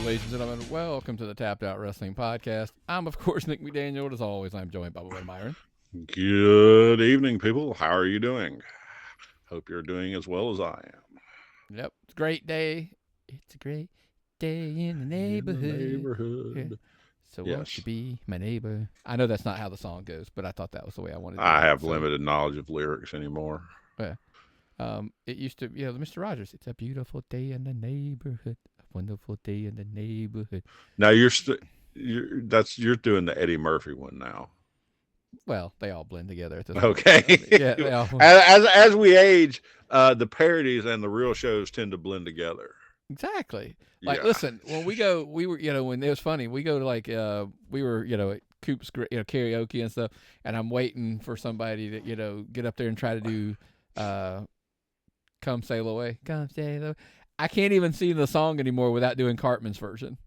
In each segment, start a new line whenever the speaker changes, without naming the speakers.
ladies and gentlemen. Welcome to the Tapped Out Wrestling Podcast. I'm, of course, Nick McDaniel. As always, I'm joined by Myron.
Good evening, people. How are you doing? Hope you're doing as well as I am.
Yep, it's a great day. It's a great day in the neighborhood. Yeah. So won't you be my neighbor? I know that's not how the song goes, but I thought that was the way I wanted to do it.
I have limited knowledge of lyrics anymore.
Yeah. It used to, Mr. Rogers. It's a beautiful day in the neighborhood. A wonderful day in the neighborhood.
Now you're doing the Eddie Murphy one now.
Well, they all blend together at this
okay.
point. Yeah, they all...
as we age, the parodies and the real shows tend to blend together.
Exactly. Like, listen, when when it was funny, we go to we were, at Coop's, karaoke and stuff, and I'm waiting for somebody to, get up there and try to do, Come Sail Away. Come Sail Away. I can't even sing the song anymore without doing Cartman's version.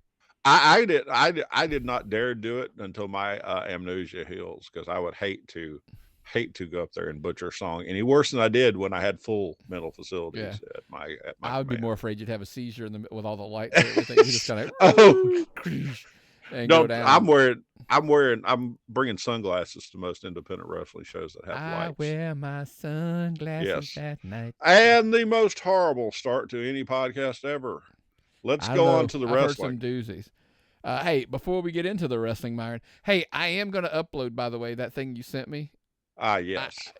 I did not dare do it until my amnesia heals, because I would hate to go up there and butcher a song any worse than I did when I had full mental facilities at my
I would be more afraid you'd have a seizure with all the lights and everything. You just kind of
go down. I'm bringing sunglasses to most independent wrestling shows that have lights.
I wear my sunglasses at night.
And the most horrible start to any podcast ever. Let's go on to the wrestling.
I've heard some doozies. Hey, before we get into the wrestling, Myron, hey, I am going to upload, by the way, that thing you sent me.
Yes.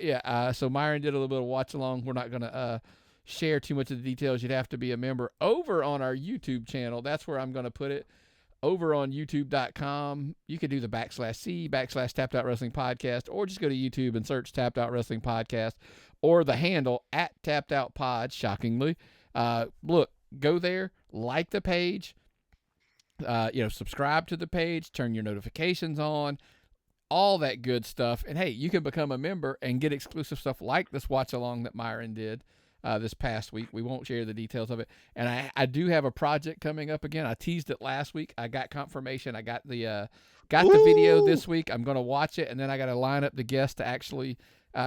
So Myron did a little bit of watch along. We're not going to share too much of the details. You'd have to be a member over on our YouTube channel. That's where I'm going to put it. Over on youtube.com. You could do the /C/Tapped Out Wrestling Podcast, or just go to YouTube and search Tapped Out Wrestling Podcast, or the handle @Tapped Out Pod, shockingly. Look, go there, like the page, subscribe to the page, turn your notifications on, all that good stuff. And hey, you can become a member and get exclusive stuff like this watch along that Myron did this past week. We won't share the details of it. And I do have a project coming up again. I teased it last week. I got confirmation. I got the video this week. I'm going to watch it, and then I got to line up the guests to actually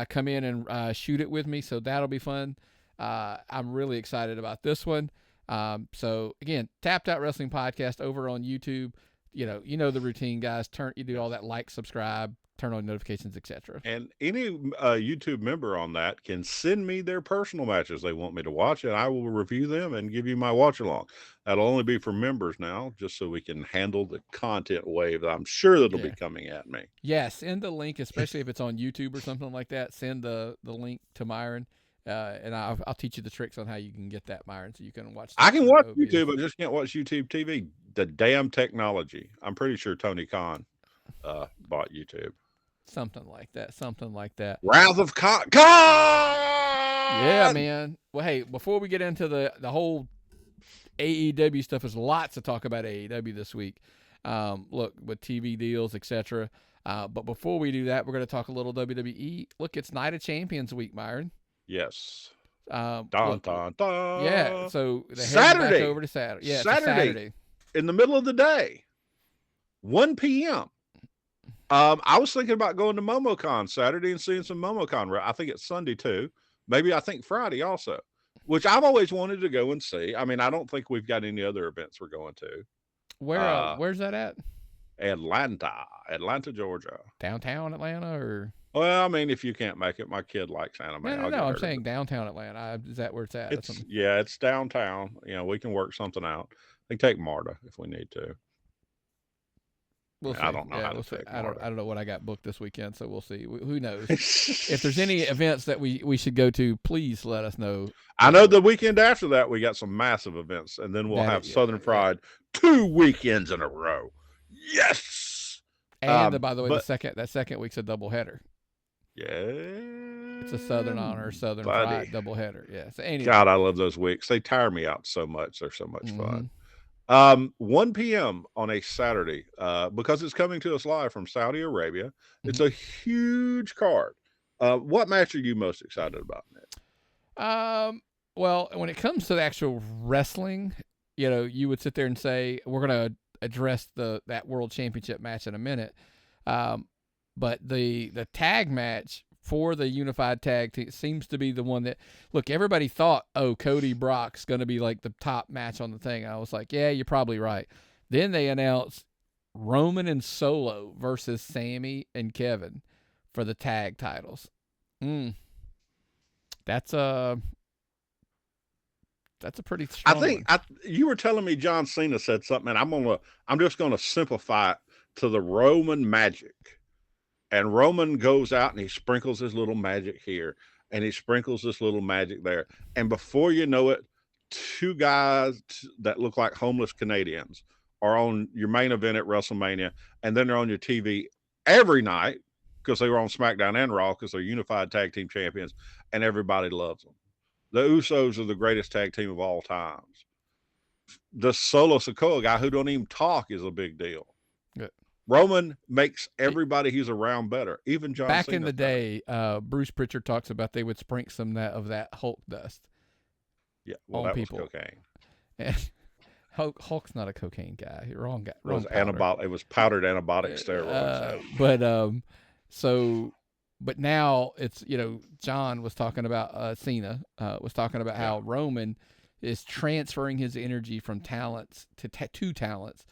come in and shoot it with me. So that'll be fun. I'm really excited about this one. So again, Tapped Out Wrestling Podcast over on YouTube. You know the routine, guys. You do all that, like, subscribe, turn on notifications, etc.
And any YouTube member on that can send me their personal matches they want me to watch, and I will review them and give you my watch along. That'll only be for members now, just so we can handle the content wave that I'm sure that'll be coming at me.
Yeah, send the link, especially if it's on YouTube or something like that. Send the link to Myron. And I'll teach you the tricks on how you can get that, Myron, so you can watch.
I can watch YouTube, I just can't watch YouTube TV. The damn technology. I'm pretty sure Tony Khan bought YouTube.
Something like that.
Wrath of Khan!
Yeah, man. Well, hey, before we get into the whole AEW stuff, there's lots to talk about AEW this week. Look, with TV deals, etc. But before we do that, we're going to talk a little WWE. Look, it's Night of Champions week, Myron.
Yes.
Dun,
dun, dun.
Yeah, so they're heading back over to Saturday. Yeah, Saturday.
In the middle of the day. 1 p.m. I was thinking about going to MomoCon Saturday and seeing some MomoCon. I think it's Sunday too. Maybe I think Friday also, which I've always wanted to go and see. I mean, I don't think we've got any other events we're going to.
Where's that at?
Atlanta, Georgia.
Downtown Atlanta, or?
Well, I mean, if you can't make it, my kid likes anime.
No, I'm saying downtown Atlanta. Is that where it's at?
It's downtown. We can work something out. They take Marta if we need to.
We'll see.
I don't know how
to
take
Marta. I don't know what I got booked this weekend, so we'll see. Who knows? If there's any events that we should go to, please let us know.
I know the weekend after that we got some massive events, and then we'll have Southern Fried 2 weekends in a row. Yes.
And by the way, that second week's a doubleheader.
Yeah.
It's a Southern Honor, Southern Fried doubleheader. Yeah. So anyway.
God, I love those weeks. They tire me out so much. They're so much fun. 1 p.m. on a Saturday, because it's coming to us live from Saudi Arabia. It's a huge card. What match are you most excited about, Nick?
Well, when it comes to the actual wrestling, you would sit there and say, we're going to address that World Championship match in a minute. But the tag match for the unified tag team seems to be the one that, look, everybody thought, Cody Brock's going to be like the top match on the thing. I was like, yeah, you're probably right. Then they announced Roman and Solo versus Sammy and Kevin for the tag titles. That's a pretty strong one.
You were telling me John Cena said something, and I'm just gonna simplify it to the Roman magic. And Roman goes out and he sprinkles his little magic here, and he sprinkles this little magic there, and before you know it, two guys that look like homeless Canadians are on your main event at WrestleMania, and then they're on your TV every night because they were on SmackDown and Raw because they're unified tag team champions, and everybody loves them. The Usos are the greatest tag team of all times. The Solo Sikoa guy who don't even talk is a big deal.
Yeah.
Roman makes everybody he's around better, even John Cena.
Back in the day, Bruce Pritchard talks about they would sprinkle some of that Hulk dust.
Yeah, well, that people. Was cocaine.
And Hulk's not a cocaine guy. Wrong guy.
It was antibiotic. It was powdered antibiotic steroids.
But now it's, John was talking about Cena was talking about how Roman is transferring his energy from talents to talents.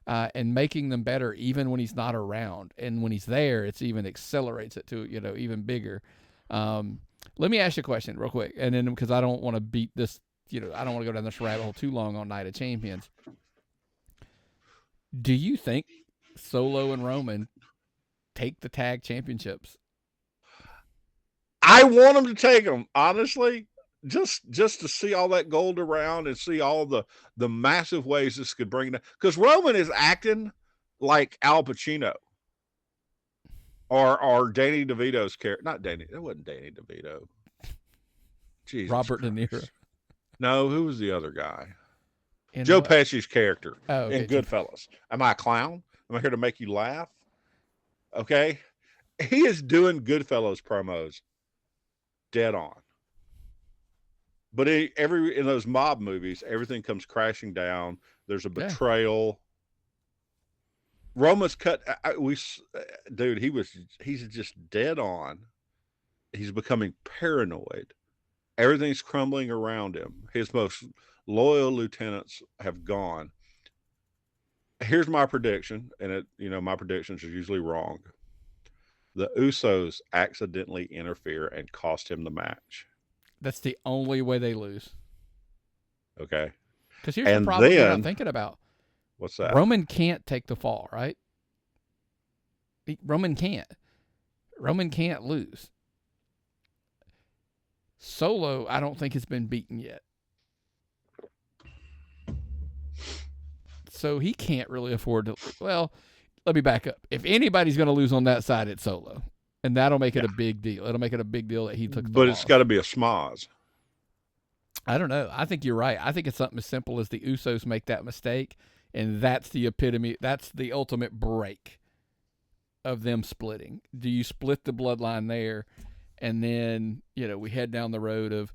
And making them better even when he's not around, and when he's there, it's even accelerates it to even bigger. Let me ask you a question real quick, and then because I don't want to beat this, I don't want to go down this rabbit hole too long on Night of Champions. Do you think Solo and Roman take the tag championships?
I want them to take them, honestly. Just to see all that gold around and see all the massive ways this could bring down, because Roman is acting like Al Pacino or Danny DeVito's character. Not Danny. It wasn't Danny DeVito. Jesus
Robert
Christ.
De Niro.
No, who was the other guy? Joe Pesci's character in Goodfellas. Am I a clown? Am I here to make you laugh? Okay. He is doing Goodfellas promos dead on. But in those mob movies, everything comes crashing down. There's a betrayal. Roman's cut. He's just dead on. He's becoming paranoid. Everything's crumbling around him. His most loyal lieutenants have gone. Here's my prediction, and my predictions are usually wrong. The Usos accidentally interfere and cost him the match.
That's the only way they lose.
Okay.
Because here's the problem you're not thinking about.
What's that?
Roman can't take the fall, right? Roman can't. Roman can't lose. Solo, I don't think has been beaten yet. So he can't really afford to. Well, let me back up. If anybody's going to lose on that side, it's Solo. And that'll make it a big deal. It'll make it a big deal that he took the
But
loss.
It's got to be a schmoz.
I don't know. I think you're right. I think it's something as simple as the Usos make that mistake, and that's the epitome. That's the ultimate break of them splitting. Do you split the bloodline there, and then we head down the road of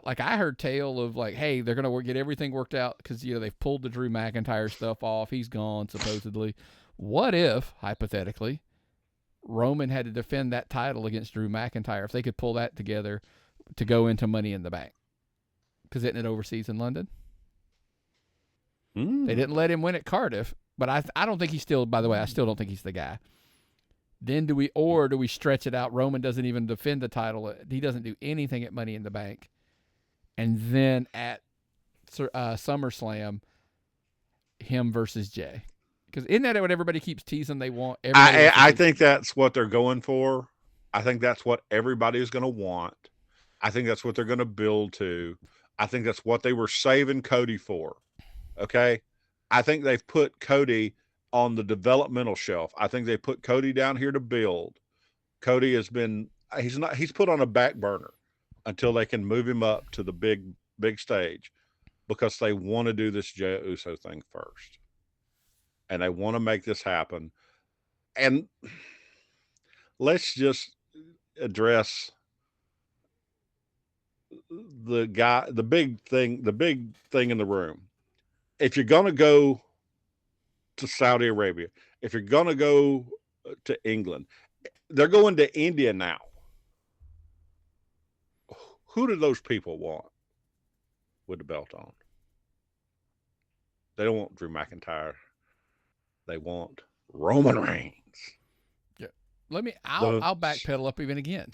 like I heard tale of like, hey, they're gonna get everything worked out because they've pulled the Drew McIntyre stuff off. He's gone supposedly. What if hypothetically Roman had to defend that title against Drew McIntyre, if they could pull that together to go into Money in the Bank? Because isn't it overseas in London? They didn't let him win at Cardiff, but I don't think he's still, by the way, I still don't think he's the guy. Then do we stretch it out? Roman doesn't even defend the title. He doesn't do anything at Money in the Bank. And then at SummerSlam, him versus Jay. Because isn't that what everybody keeps teasing they want?
I think that's what they're going for. I think that's what everybody is going to want. I think that's what they're going to build to. I think that's what they were saving Cody for. Okay? I think they've put Cody on the developmental shelf. I think they put Cody down here to build. Cody he's put on a back burner until they can move him up to the big stage, because they want to do this Jey Uso thing first. And they want to make this happen. And let's just address the big thing in the room. If you're going to go to Saudi Arabia, if you're going to go to England, they're going to India now. Who do those people want with the belt on? They don't want Drew McIntyre. They want Roman Reigns.
Yeah. I'll backpedal up even again.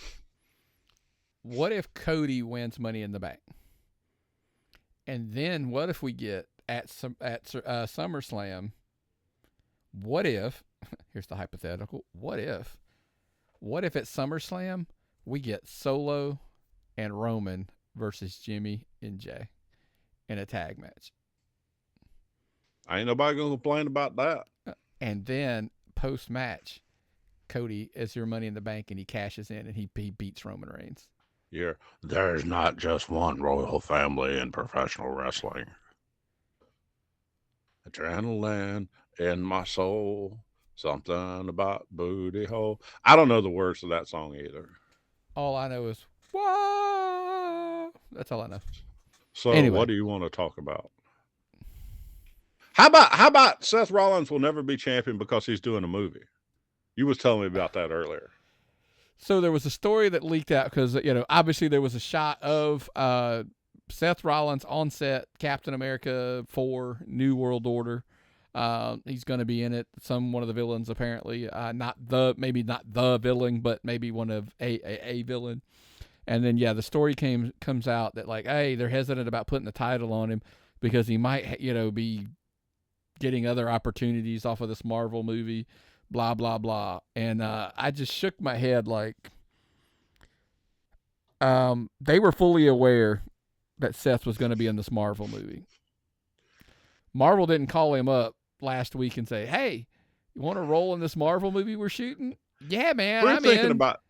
What if Cody wins Money in the Bank? And then what if we get at SummerSlam? What if, here's the hypothetical, what if at SummerSlam we get Solo and Roman versus Jimmy and Jay in a tag match?
Ain't nobody going to complain about that.
And then post-match, Cody is your Money in the Bank and he cashes in and he beats Roman Reigns.
Yeah, there's not just one royal family in professional wrestling. Adrenaline in my soul, something about booty hole. I don't know the words to that song either.
All I know is, whoa. That's all I know.
So
Anyway.
What do you want to talk about? How about Seth Rollins will never be champion because he's doing a movie? You was telling me about that earlier.
So there was a story that leaked out because, obviously there was a shot of Seth Rollins on set, Captain America 4, New World Order. He's going to be in it. One of the villains, apparently. Maybe not the villain, but maybe one of a villain. And then, the story comes out that, hey, they're hesitant about putting the title on him because he might, be getting other opportunities off of this Marvel movie. Blah, blah, blah. And I just shook my head they were fully aware that Seth was going to be in this Marvel movie. Marvel didn't call him up last week and say, hey, you want to roll in this Marvel movie we're shooting? Yeah, man,
I'm thinking about.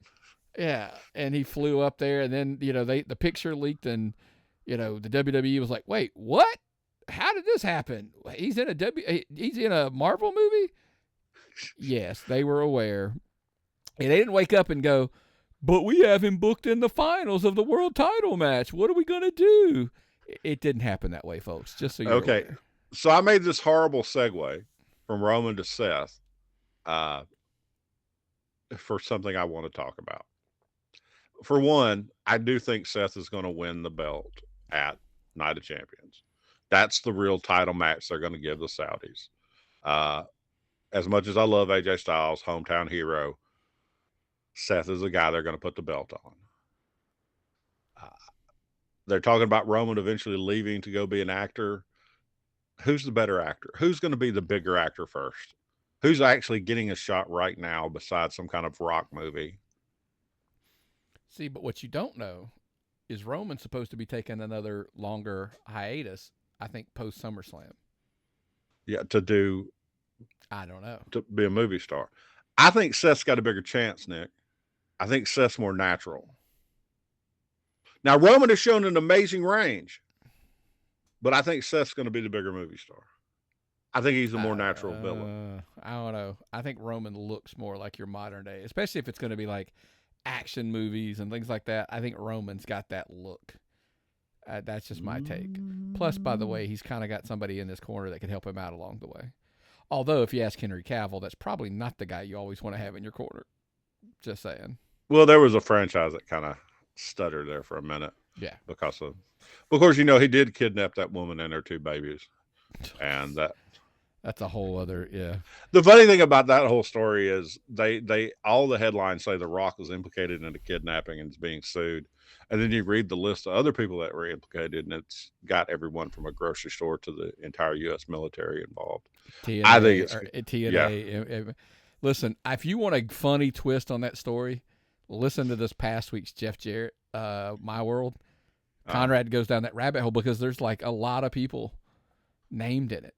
Yeah, and he flew up there, and then, the picture leaked, and, the WWE was like, wait, what? How did this happen? He's in a Marvel movie? Yes, they were aware. And they didn't wake up and go, but we have him booked in the finals of the world title match. What are we going to do? It didn't happen that way, folks, just so you're aware.
So I made this horrible segue from Roman to Seth for something I want to talk about. For one, I do think Seth is going to win the belt at Night of Champions. That's the real title match they're going to give the Saudis. As much as I love AJ Styles, hometown hero, Seth is the guy they're going to put the belt on. They're talking about Roman eventually leaving to go be an actor. Who's the better actor? Who's going to be the bigger actor first? Who's actually getting a shot right now besides some kind of rock movie?
See, but what you don't know is Roman's supposed to be taking another longer hiatus, I think, post SummerSlam.
Yeah, to do...
I don't know.
To be a movie star. I think Seth's got a bigger chance, Nick. I think Seth's more natural. Now, Roman has shown an amazing range, but I think Seth's going to be the bigger movie star. I think he's a more natural villain.
I don't know. I think Roman looks more like your modern day, especially if it's going to be like action movies and things like that. I think Roman's got that look. That's just my take. Plus, by the way, he's kind of got somebody in this corner that can help him out along the way. Although, if you ask Henry Cavill, that's probably not the guy you always want to have in your corner. Just saying.
Well, there was a franchise that kind of stuttered there for a minute.
Yeah.
Because he did kidnap that woman and her 2 babies. And
that's a whole other, yeah.
The funny thing about that whole story is they all the headlines say The Rock was implicated in the kidnapping and is being sued. And then you read the list of other people that were implicated, and it's got everyone from a grocery store to the entire U.S. military involved.
TNA,
I think it's
TNA. Yeah. Listen, if you want a funny twist on that story, listen to this past week's Jeff Jarrett, My World. Conrad goes down that rabbit hole because there's a lot of people named in it.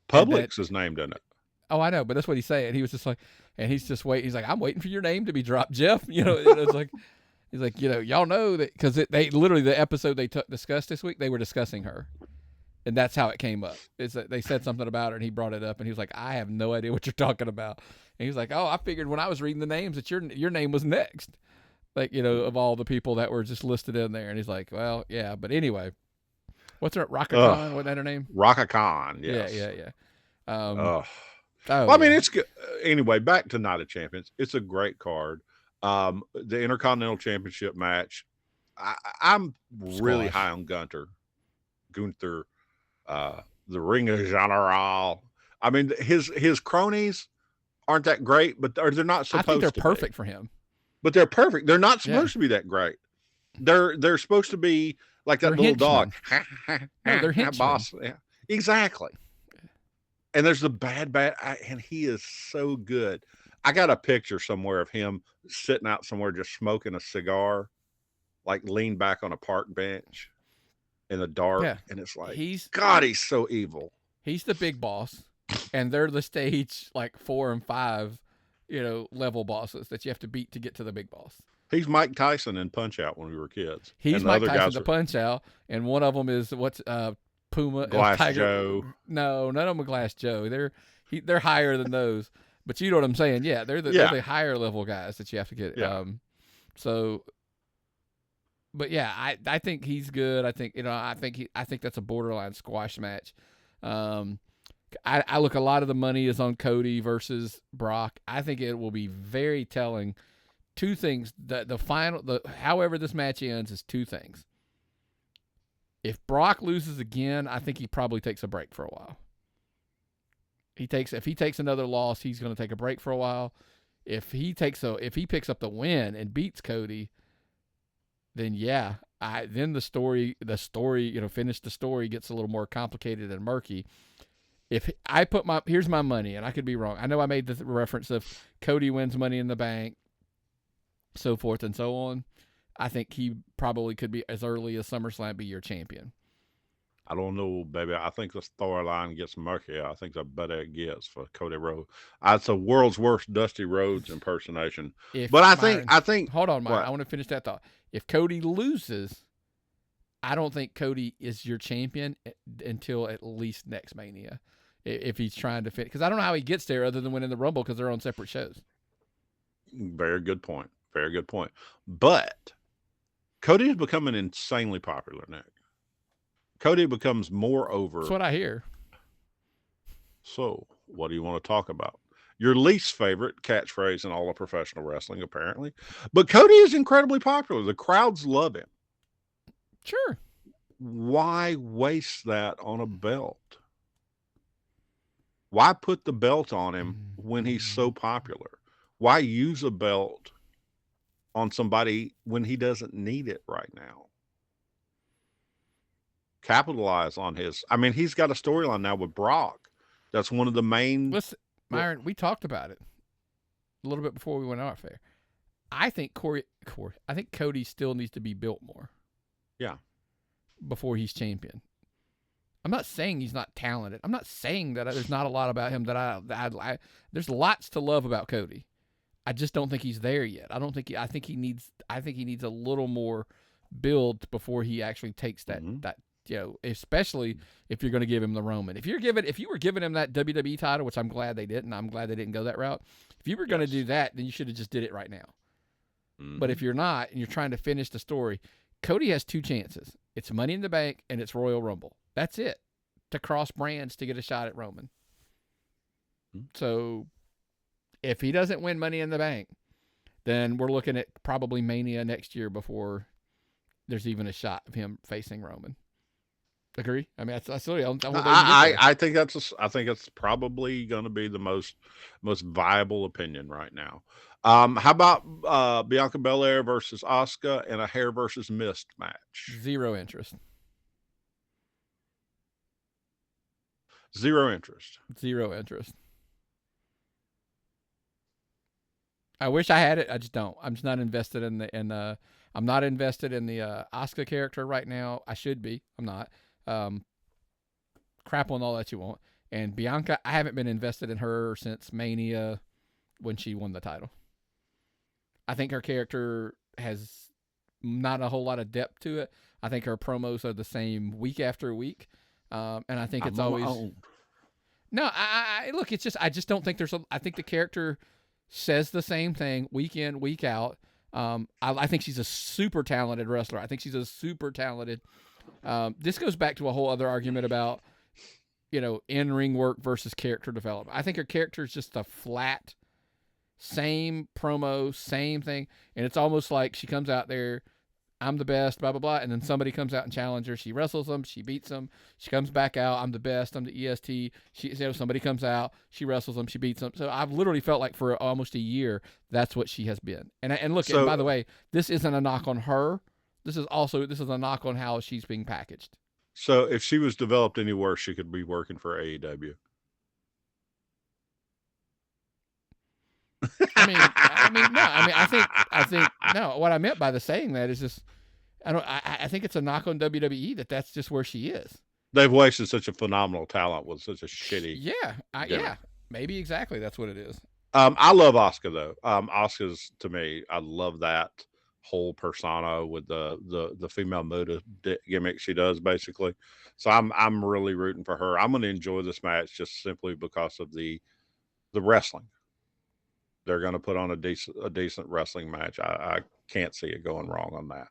Publix is named in it.
Oh, I know, but that's what he's saying. He was just and he's just waiting. He's like, I'm waiting for your name to be dropped, Jeff. It's like. He's like, y'all know that because they literally the episode they discussed this week, they were discussing her, and that's how it came up. Is that they said something about her and he brought it up and he was like, I have no idea what you're talking about. And he was like, oh, I figured when I was reading the names that your name was next, of all the people that were just listed in there. And he's like, well, yeah, but anyway, what's her Raka Khan? Wasn't that her name?
Raka Khan. Yes.
Yeah.
Well, I mean, it's good. Anyway, back to Night of Champions. It's a great card. The Intercontinental Championship match, I'm really high on Gunther, the Ring of General. I mean, his cronies aren't that great, but they're not supposed to.
I think they're
be.
perfect for him.
But they're perfect. They're not supposed to be that great. They're supposed to be like that little dog.
No, they're henchmen.
Boss. Yeah, exactly. And there's the bad, and he is so good. I got a picture somewhere of him sitting out somewhere just smoking a cigar, like leaned back on a park bench in the dark.
Yeah.
And it's like,
he's
so evil.
He's the big boss, and they're the stage like 4 and 5, level bosses that you have to beat to get to the big boss.
He's Mike Tyson in Punch-Out when we were kids.
He's Mike Tyson in Punch-Out, and one of them is Puma,
Glass
Tiger.
Joe.
No, none of them are Glass Joe. They're higher than those. But you know what I'm saying? Yeah, they're the higher level guys that you have to get.
Yeah.
But yeah, I think he's good. I think I think that's a borderline squash match. I look, a lot of the money is on Cody versus Brock. I think it will be very telling. Two things. However this match ends is two things. If Brock loses again, I think he probably takes a break for a while. If he takes another loss, he's going to take a break for a while. If he picks up the win and beats Cody, then then the story, finish the story gets a little more complicated and murky. If I here's my money, and I could be wrong. I know I made the reference of Cody wins Money in the Bank, so forth and so on. I think he probably could be, as early as SummerSlam, be your champion.
I don't know, baby. I think the storyline gets murkier. I think the better it gets for Cody Rhodes. It's a world's worst Dusty Rhodes impersonation. I think.
Hold on, Myron. I want to finish that thought. If Cody loses, I don't think Cody is your champion until at least next Mania, if he's trying to fit. Because I don't know how he gets there other than winning the Rumble, because they're on separate shows.
Very good point. Very good point. But Cody is becoming insanely popular now. Cody becomes more over.
That's what I hear.
So, what do you want to talk about? Your least favorite catchphrase in all of professional wrestling, apparently. But Cody is incredibly popular. The crowds love him.
Sure.
Why waste that on a belt? Why put the belt on him when he's so popular? Why use a belt on somebody when he doesn't need it right now? Capitalize on his. I mean, he's got a storyline now with Brock. That's one of the main.
Listen, Myron, we talked about it a little bit before we went off there. I think I think Cody still needs to be built more.
Yeah.
Before he's champion. I'm not saying he's not talented. I'm not saying that there's not a lot about him that I there's lots to love about Cody. I just don't think he's there yet. I think he needs a little more build before he actually takes that especially if you're going to give him the Roman. If you were giving him that WWE title, which I'm glad they didn't. I'm glad they didn't go that route. If you were going to do that, then you should have just did it right now. Mm-hmm. But if you're not, and you're trying to finish the story, Cody has two chances. It's Money in the Bank and it's Royal Rumble. That's it. To cross brands to get a shot at Roman. Mm-hmm. So if he doesn't win Money in the Bank, then we're looking at probably Mania next year before there's even a shot of him facing Roman. Agree? I mean,
I think that's probably going to be the most viable opinion right now. How about Bianca Bel-Air versus Asuka in a hair versus mist match?
Zero interest. I wish I had it. I just don't. I'm just not invested I'm not invested in the Asuka character right now. I should be. I'm not. Crap on all that you want. And Bianca, I haven't been invested in her since Mania when she won the title. I think her character has not a whole lot of depth to it. I think her promos are the same week after week. And I think it's always... No, look, it's just, I just don't think I think the character says the same thing week in, week out. I think she's a super talented wrestler. I think she's a super talented... this goes back to a whole other argument about, in-ring work versus character development. I think her character is just a flat, same promo, same thing. And it's almost like she comes out there I'm the best, blah, blah, blah. And then somebody comes out and challenges her. She wrestles them. She beats them. She comes back out. I'm the best. I'm the EST. Somebody comes out. She wrestles them. She beats them. So I've literally felt like for almost a year, that's what she has been. And look, and by the way, this isn't a knock on her. This is a knock on how she's being packaged.
So if she was developed any worse, she could be working for AEW.
I think no. What I meant by the saying that is just, I think it's a knock on WWE that's just where she is.
They've wasted such a phenomenal talent with such a shitty.
Yeah, maybe exactly that's what it is.
I love Asuka though. Asuka's, to me, I love that whole persona with the female Muda gimmick she does basically. So I'm really rooting for her. I'm going to enjoy this match just simply because of the wrestling. They're going to put on a decent wrestling match. I can't see it going wrong on that.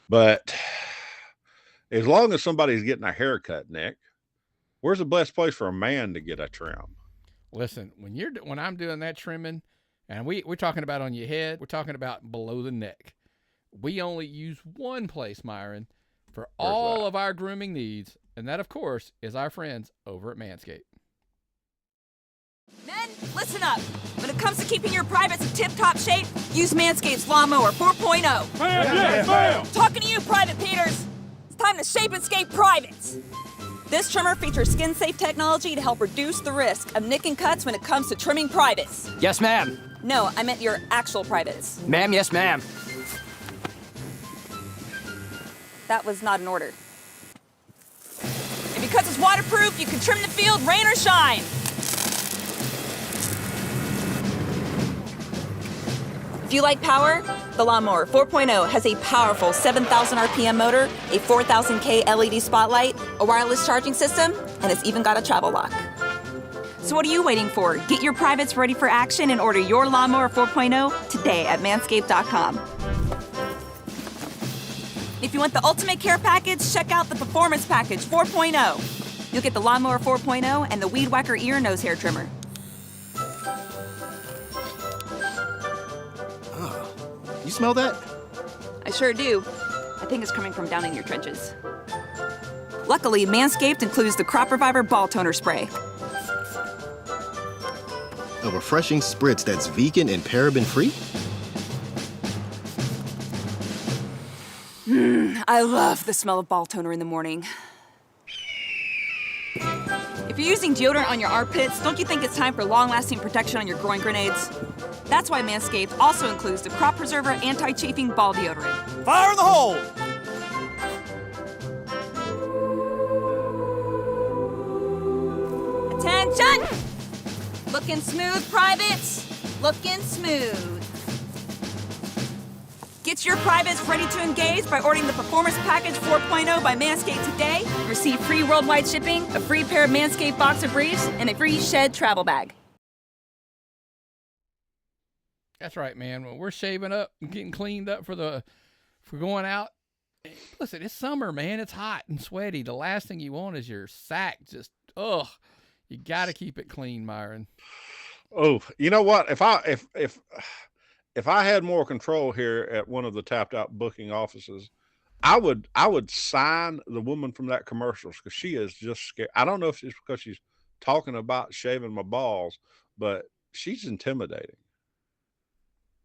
But as long as somebody's getting a haircut, Nick, where's the best place for a man to get a trim?
Listen, when I'm doing that trimming, and we're talking about on your head, we're talking about below the neck. We only use one place, Myron, for all of our grooming needs, and that, of course, is our friends over at Manscaped.
Men, listen up. When it comes to keeping your privates in tip-top shape, use Manscaped's Lawnmower 4.0.
Ma'am.
Talking to you, Private Peters. It's time to shape and scape privates. This trimmer features skin-safe technology to help reduce the risk of nick and cuts when it comes to trimming privates.
Yes, ma'am.
No, I meant your actual privates.
Ma'am, yes, ma'am.
That was not an order. And because it's waterproof, you can trim the field, rain or shine. If you like power, the Lawnmower 4.0 has a powerful 7,000 RPM motor, a 4,000K LED spotlight, a wireless charging system, and it's even got a travel lock. So what are you waiting for? Get your privates ready for action and order your Lawnmower 4.0 today at manscaped.com. If you want the ultimate care package, check out the Performance Package 4.0. You'll get the Lawnmower 4.0 and the Weed Whacker ear nose hair trimmer.
You smell that?
I sure do. I think it's coming from down in your trenches. Luckily, Manscaped includes the Crop Reviver Ball Toner Spray.
A refreshing spritz that's vegan and paraben-free?
I love the smell of ball toner in the morning. If you're using deodorant on your armpits, don't you think it's time for long-lasting protection on your groin grenades? That's why Manscaped also includes the Crop Preserver Anti-Chafing Ball Deodorant.
Fire in the hole!
Attention! Looking smooth, privates. Looking smooth. Get your privates ready to engage by ordering the Performance Package 4.0 by Manscaped today. Receive free worldwide shipping, a free pair of Manscaped boxer briefs, and a free Shed travel bag.
That's right, man. When we're shaving up and getting cleaned up for going out, listen, it's summer, man. It's hot and sweaty. The last thing you want is your sack just, you got to keep it clean, Myron.
Oh, you know what? If I had more control here at one of the Tapped Out booking offices, I would sign the woman from that commercial because she is just scared. I don't know if it's because she's talking about shaving my balls, but she's intimidating.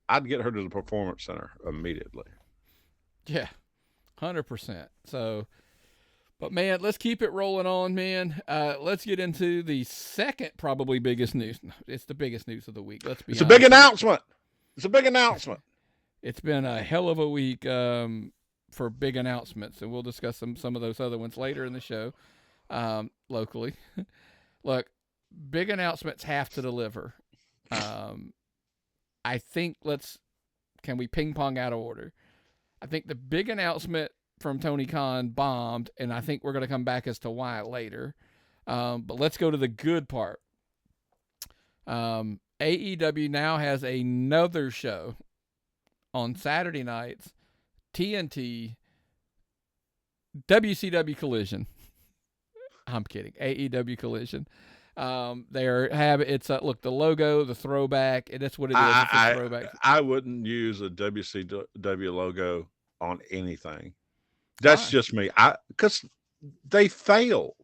I'd get her to the Performance Center immediately.
Yeah, 100%. So, but man, let's keep it rolling on, man. Let's get into the second probably biggest news. It's the biggest news of the week. Let's be honest.
It's a big announcement. It's a big announcement.
It's been a hell of a week for big announcements, and we'll discuss some of those other ones later in the show locally. Look, big announcements have to deliver. I think can we ping pong out of order? I think the big announcement from Tony Khan bombed, and I think we're going to come back as to why later. But let's go to the good part. AEW now has another show on Saturday nights, TNT, WCW Collision. I'm kidding. AEW Collision. Look, the logo, the throwback, and that's what it is. It's a throwback.
I wouldn't use a WCW logo on anything. That's
Why?
just me. Because they failed.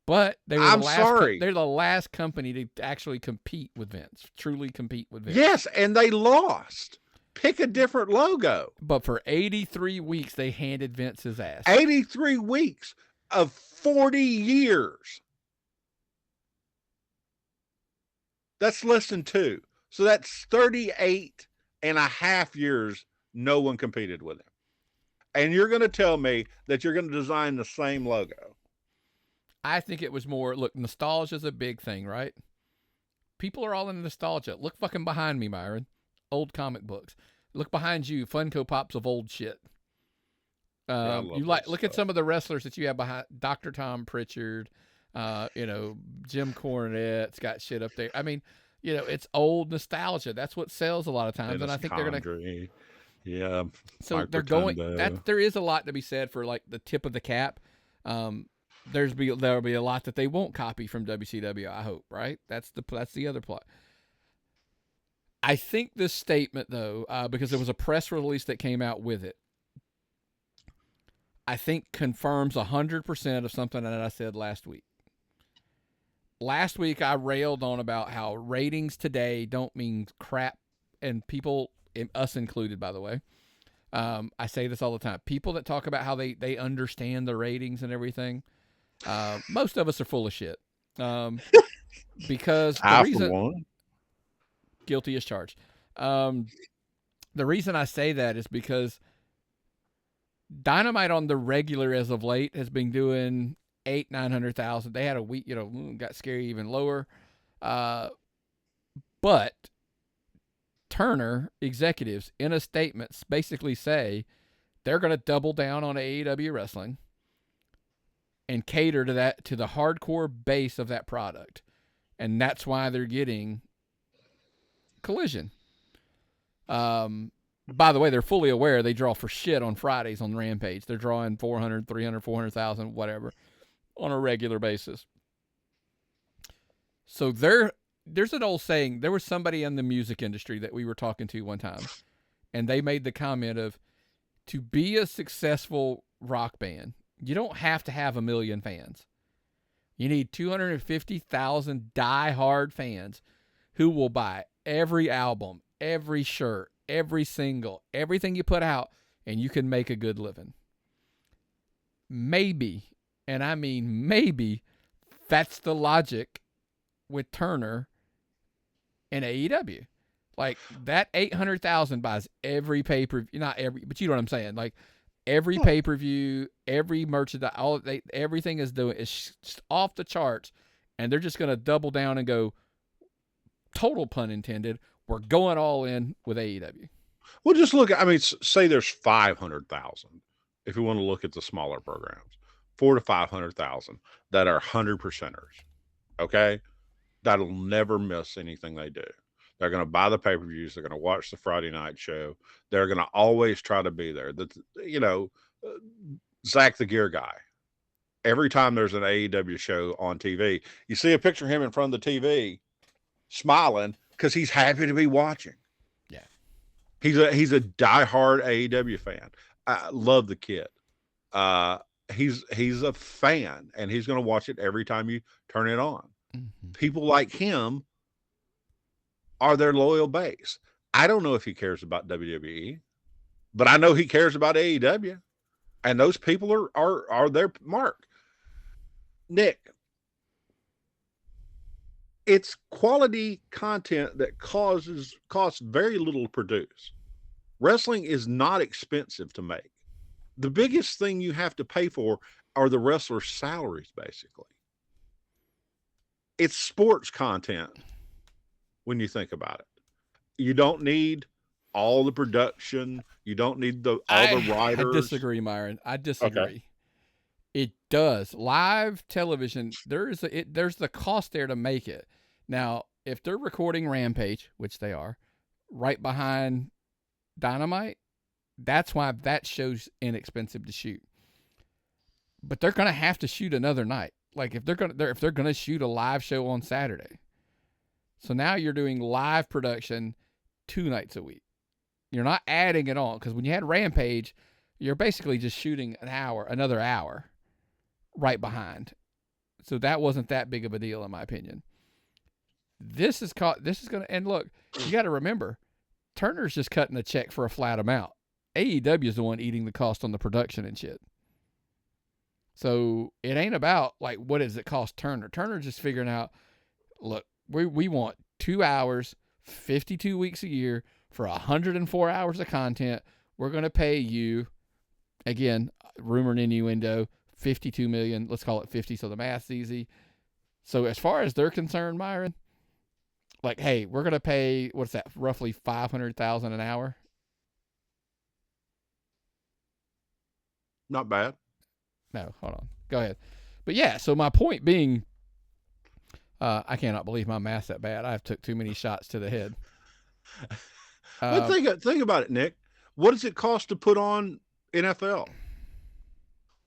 But they were
I'm
the last
sorry.
they're the last company to actually compete with Vince, truly compete with Vince.
Yes, and they lost. Pick a different logo.
But for 83 weeks, they handed Vince his ass.
83 weeks of 40 years. That's less than 2. So that's 38 and a half years no one competed with him. And you're going to tell me that you're going to design the same logo.
I think it was more, look, nostalgia's a big thing, right? People are all into nostalgia. Look fucking behind me, Myron. Old comic books. Look behind you, Funko Pops of old shit. Look at some of the wrestlers that you have behind. Dr. Tom Pritchard, Jim Cornette's got shit up there. I mean, it's old nostalgia. That's what sells a lot of times, and I think they're gonna.
Yeah.
So they're going. There is a lot to be said for like the tip of the cap. There'll be a lot that they won't copy from WCW. I hope, right? That's the other plot. I think this statement, though, because there was a press release that came out with it, I think confirms 100% of something that I said last week. Last week, I railed on about how ratings today don't mean crap, and people, us included, by the way, I say this all the time. People that talk about how they understand the ratings and everything, most of us are full of shit. Because the reason,
for one.
Guilty as charged. The reason I say that is because Dynamite on the regular as of late has been doing 800,000-900,000. They had a week, got scary even lower. But Turner executives in a statement basically say they're going to double down on AEW wrestling and cater to the hardcore base of that product. And that's why they're getting Collision. By the way, they're fully aware they draw for shit on Fridays on Rampage. They're drawing 400, 300, 400,000, whatever, on a regular basis. So there's an old saying. There was somebody in the music industry that we were talking to one time, and they made the comment of, to be a successful rock band, you don't have to have 1 million fans. You need 250,000 die-hard fans who will buy every album, every shirt, every single, everything you put out, and you can make a good living. Maybe, and I mean maybe, that's the logic with Turner and AEW. Like, that 800,000 buys every pay-per-view, not every, but you know what I'm saying. Like, every pay-per-view, every merchandise, everything is doing is just off the charts, and they're just going to double down and go, total pun intended, we're going all in with AEW.
Well, just look at, say there's 500,000. If you want to look at the smaller programs, 400,000 to 500,000 that are 100%ers. Okay. That'll never miss anything they do. They're going to buy the pay-per-views. They're going to watch the Friday night show. They're going to always try to be there. Zach the Gear Guy. Every time there's an AEW show on TV, you see a picture of him in front of the TV smiling because he's happy to be watching.
Yeah.
He's a diehard AEW fan. I love the kid. He's a fan, and he's going to watch it every time you turn it on. Mm-hmm. People like him are their loyal base. I don't know if he cares about WWE, but I know he cares about AEW, and those people are their mark. Nick, it's quality content that costs very little to produce. Wrestling is not expensive to make. The biggest thing you have to pay for are the wrestlers' salaries, basically. It's sports content when you think about it. You don't need all the production. You don't need all the writers.
I disagree, Myron. I disagree.
Okay.
It does. Live television, there's the cost there to make it. Now, if they're recording Rampage, which they are, right behind Dynamite, that's why that show's inexpensive to shoot. But they're going to have to shoot another night. Like, if they're going to shoot a live show on Saturday. So now you're doing live production 2 nights a week. You're not adding it on, because when you had Rampage, you're basically just shooting another hour right behind. So that wasn't that big of a deal, in my opinion. This is going to, and look, you got to remember, Turner's just cutting a check for a flat amount. AEW is the one eating the cost on the production and shit. So it ain't about, like, what does it cost Turner? Turner's just figuring out, look, we want 2 hours, 52 weeks a year for 104 hours of content. We're going to pay you, again, rumor and innuendo, $52 million. Let's call it 50 so the math's easy. So as far as they're concerned, Myron, like, hey, we're going to pay, what's that, roughly $500,000 an hour?
Not bad.
No, hold on. Go ahead. But yeah, so my point being, I cannot believe my math's that bad. I've took too many shots to the head.
But think about it, Nick. What does it cost to put on NFL?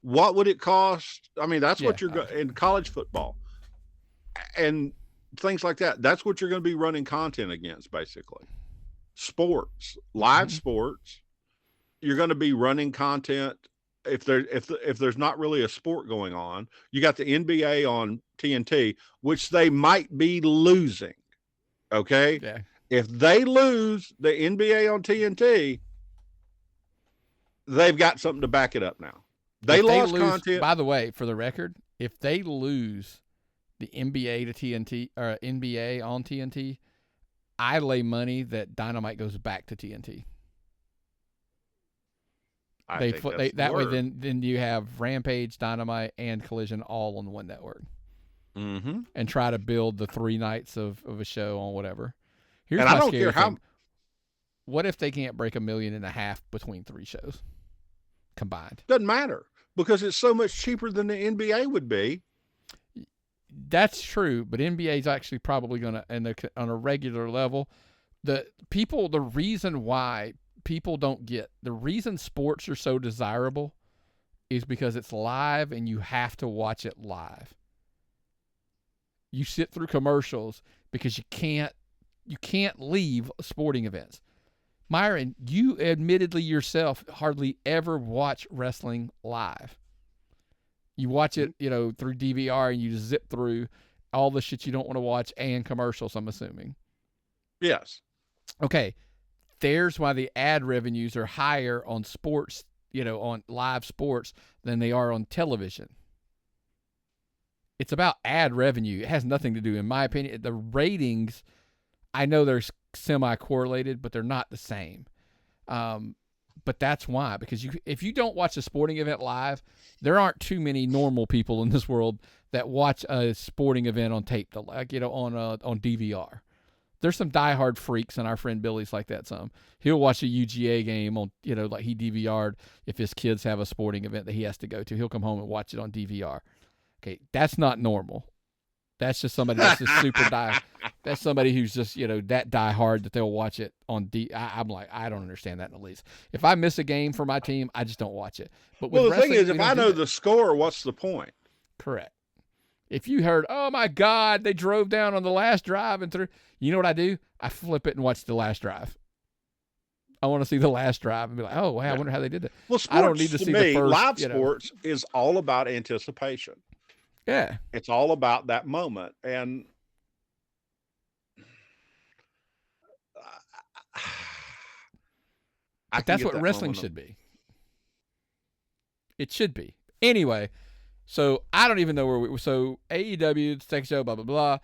What would it cost? I mean, that's what you're in college football and things like that. That's what you're going to be running content against, basically. Sports, live sports. You're going to be running content. If there's not really a sport going on, you got the NBA on TNT, which they might be losing. Okay.
Yeah.
If they lose the NBA on TNT, they've got something to back it up now. They lost content.
By the way, for the record, if they lose the NBA to TNT or NBA on TNT, I lay money that Dynamite goes back to TNT. That way, then you have Rampage, Dynamite, and Collision all on one network, and try to build the 3 nights of a show on whatever. Here's my scary thing. What if they can't break $1.5 million between 3 shows combined?
Doesn't matter, because it's so much cheaper than the NBA would be.
That's true, but NBA is actually probably going to, and on a regular level, the reason why people don't get, the reason sports are so desirable is because it's live and you have to watch it live. You sit through commercials because you can't leave sporting events. Myron, you admittedly yourself hardly ever watch wrestling live. You watch it, through DVR, and you just zip through all the shit you don't want to watch and commercials, I'm assuming.
Yes.
Okay. There's why the ad revenues are higher on sports, on live sports than they are on television. It's about ad revenue. It has nothing to do, in my opinion. The ratings, I know they're semi-correlated, but they're not the same. But that's why, because if you don't watch a sporting event live, there aren't too many normal people in this world that watch a sporting event on tape, on DVR. There's some diehard freaks, and our friend Billy's like that some. He'll watch a UGA game on, like he DVR'd if his kids have a sporting event that he has to go to. He'll come home and watch it on DVR. Okay, that's not normal. That's just somebody that's just super That's somebody who's just, that diehard that they'll watch it on I'm like, I don't understand that in the least. If I miss a game for my team, I just don't watch it. But
the thing is, if I know the score, what's the point?
Correct. If you heard, oh my God, they drove down on the last drive and through, you know what I do? I flip it and watch the last drive. I want to see the last drive and be like, oh, wow, I wonder how they did that.
Well, sports,
I don't need to see the first.
Live sports is all about anticipation.
Yeah.
It's all about that moment. And
that's what wrestling should be. It should be. Anyway, so I don't even know where we were. So AEW, the tech show, blah, blah, blah,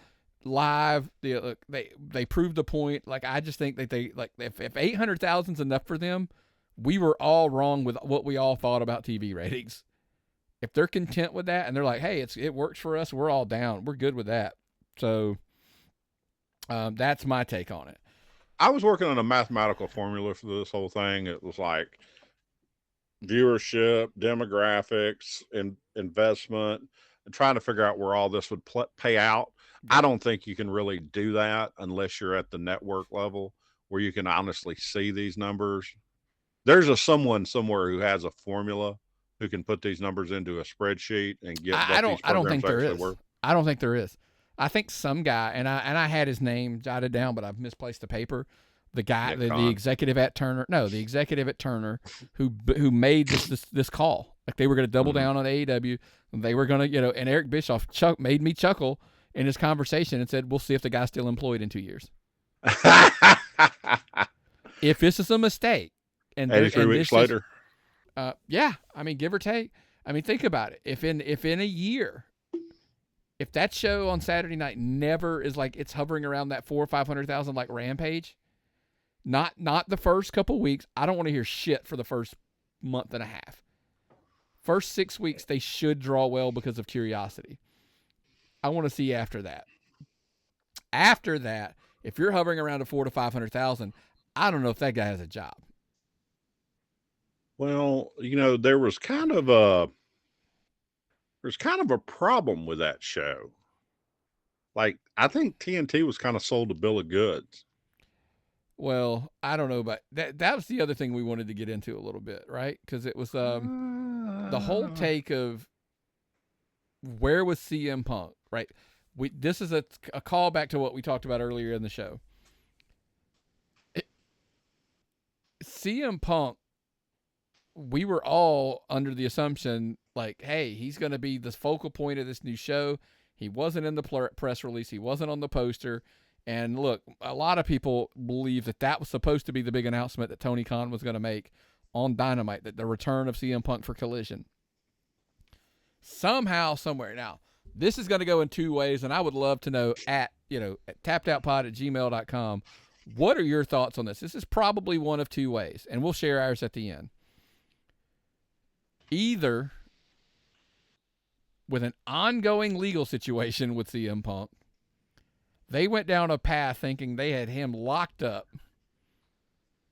live. They proved the point. Like, I just think that if 800,000 is enough for them, we were all wrong with what we all thought about TV ratings. If they're content with that and they're like, hey, it works for us, we're all down. We're good with that. So that's my take on it.
I was working on a mathematical formula for this whole thing. It was like viewership, demographics, and investment, and trying to figure out where all this would pay out. I don't think you can really do that unless you're at the network level where you can honestly see these numbers. There's someone somewhere who has a formula who can put these numbers into a spreadsheet and get
I don't think there is. I don't think there is. I think some guy, and I had his name jotted down, but I've misplaced the paper, The guy,
Nick
the
Khan.
executive at Turner, the executive at Turner who made this call. Like they were going to double down on AEW. They were going to, and Eric Bischoff made me chuckle in his conversation and said, we'll see if the guy's still employed in 2 years. If this is a mistake. And
83 weeks later.
Yeah, I mean, give or take. I mean, think about it. If in a year, if that show on Saturday night never is like it's hovering around that 400,000 or 500,000 like Rampage, not the first couple weeks. I don't want to hear shit for the first month and a half. First 6 weeks they should draw well because of curiosity. I want to see after that. After that, if you're hovering around a 400,000 to 500,000, I don't know if that guy has a job.
Well, there was kind of a problem with that show. Like, I think TNT was kind of sold a bill of goods.
Well, I don't know, but that was the other thing we wanted to get into a little bit, right? Because it was the whole take of where was CM Punk, right? This is a callback to what we talked about earlier in the show. CM Punk, we were all under the assumption, like, hey, he's going to be the focal point of this new show. He wasn't in the press release. He wasn't on the poster. And look, a lot of people believe that was supposed to be the big announcement that Tony Khan was going to make on Dynamite, that the return of CM Punk for Collision. Somehow, somewhere. Now, this is going to go in two ways, and I would love to know at tappedoutpod@gmail.com, what are your thoughts on this? This is probably one of two ways, and we'll share ours at the end. Either with an ongoing legal situation with CM Punk, they went down a path thinking they had him locked up.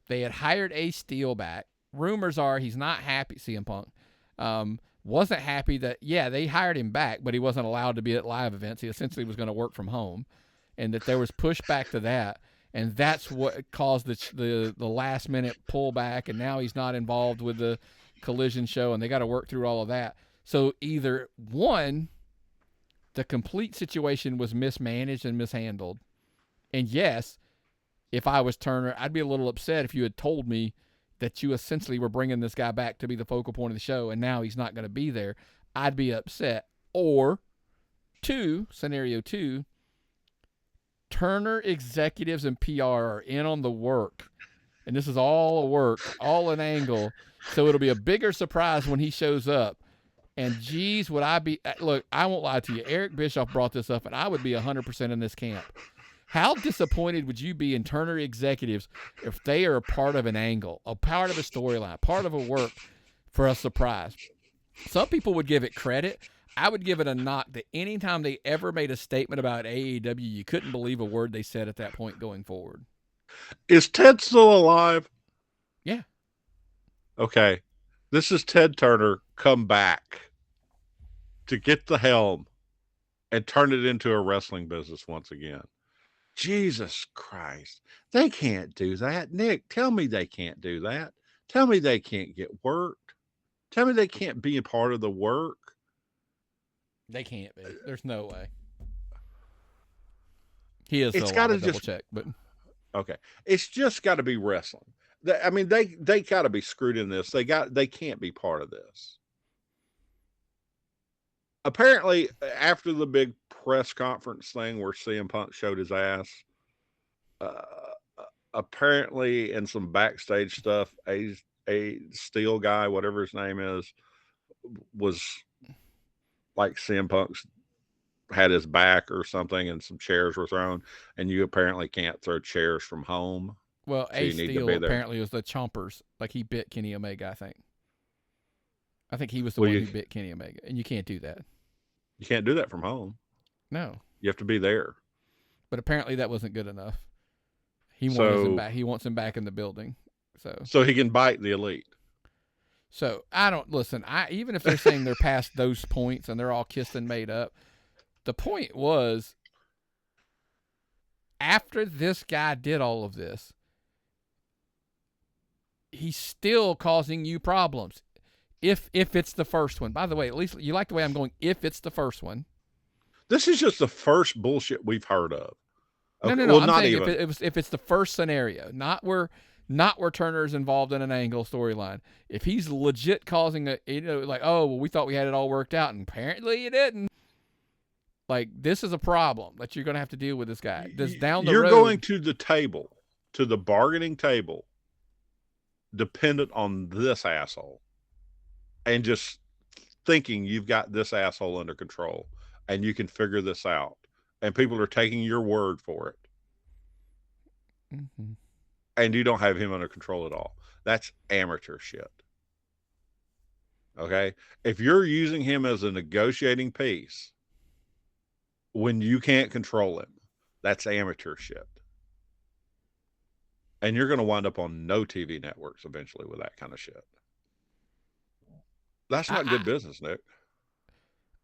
They had hired Ace Steel back. Rumors are he's not happy, CM Punk. Wasn't happy that, they hired him back, but he wasn't allowed to be at live events. He essentially was going to work from home, and that there was pushback to that, and that's what caused the last-minute pullback, and now he's not involved with the Collision show, and they got to work through all of that. So either, one, the complete situation was mismanaged and mishandled. And yes, if I was Turner, I'd be a little upset if you had told me that you essentially were bringing this guy back to be the focal point of the show and now he's not going to be there. I'd be upset. Or scenario two, Turner executives and PR are in on the work. And this is all a work, all an angle. So it'll be a bigger surprise when he shows up. And geez, would I be, look, I won't lie to you. Eric Bischoff brought this up, and I would be 100% in this camp. How disappointed would you be in Turner executives if they are a part of an angle, a part of a storyline, part of a work for a surprise? Some people would give it credit. I would give it a knock that anytime they ever made a statement about AEW, you couldn't believe a word they said at that point going forward.
Is Ted still alive?
Yeah.
Okay. This is Ted Turner come back to get the helm and turn it into a wrestling business once again. Jesus Christ. They can't do that. Nick, tell me they can't do that. Tell me they can't get worked. Tell me they can't be a part of the work.
They can't be. There's no way. He is
It's
still
got to
double
just
check, but
okay. It's just got to be wrestling. I mean, they got to be screwed in this. They can't be part of this. Apparently, after the big press conference thing where CM Punk showed his ass, apparently in some backstage stuff, a Steel guy, whatever his name is, was like CM Punk's had his back or something, and some chairs were thrown, and you apparently can't throw chairs from home.
well,
So you
Ace
need to
Steel
be there.
apparently was the chompers. Like he bit Kenny Omega, I think. I think he was the
Well,
one
you-
who bit Kenny Omega, and you can't do that.
You can't do that from home.
No.
You have to be there.
But apparently that wasn't good enough. He wants him
So-
back. He wants him back in the building.
So he can bite the elite.
So I don't listen. Even if they're saying they're past those points and they're all kissed and made up, the point was after this guy did all of this, he's still causing you problems. If it's the first one, by the way, at least you like the way I'm going. If it's the first one,
This is just the first bullshit we've heard of. Okay.
No.
Well,
I'm
not
saying
even.
if it's the first scenario, not where Turner's involved in an angle storyline. If he's legit causing like, oh, well, we thought we had it all worked out, and apparently you didn't. Like, this is a problem that you're going to have to deal with this guy. This down the road.
You're going to the table, to the bargaining table, dependent on this asshole, and just thinking you've got this asshole under control and you can figure this out, and people are taking your word for it.
Mm-hmm.
And you don't have him under control at all. That's amateur shit. Okay? If you're using him as a negotiating piece when you can't control him, that's amateur shit. And you're going to wind up on no TV networks eventually with that kind of shit. That's not good business, Nick.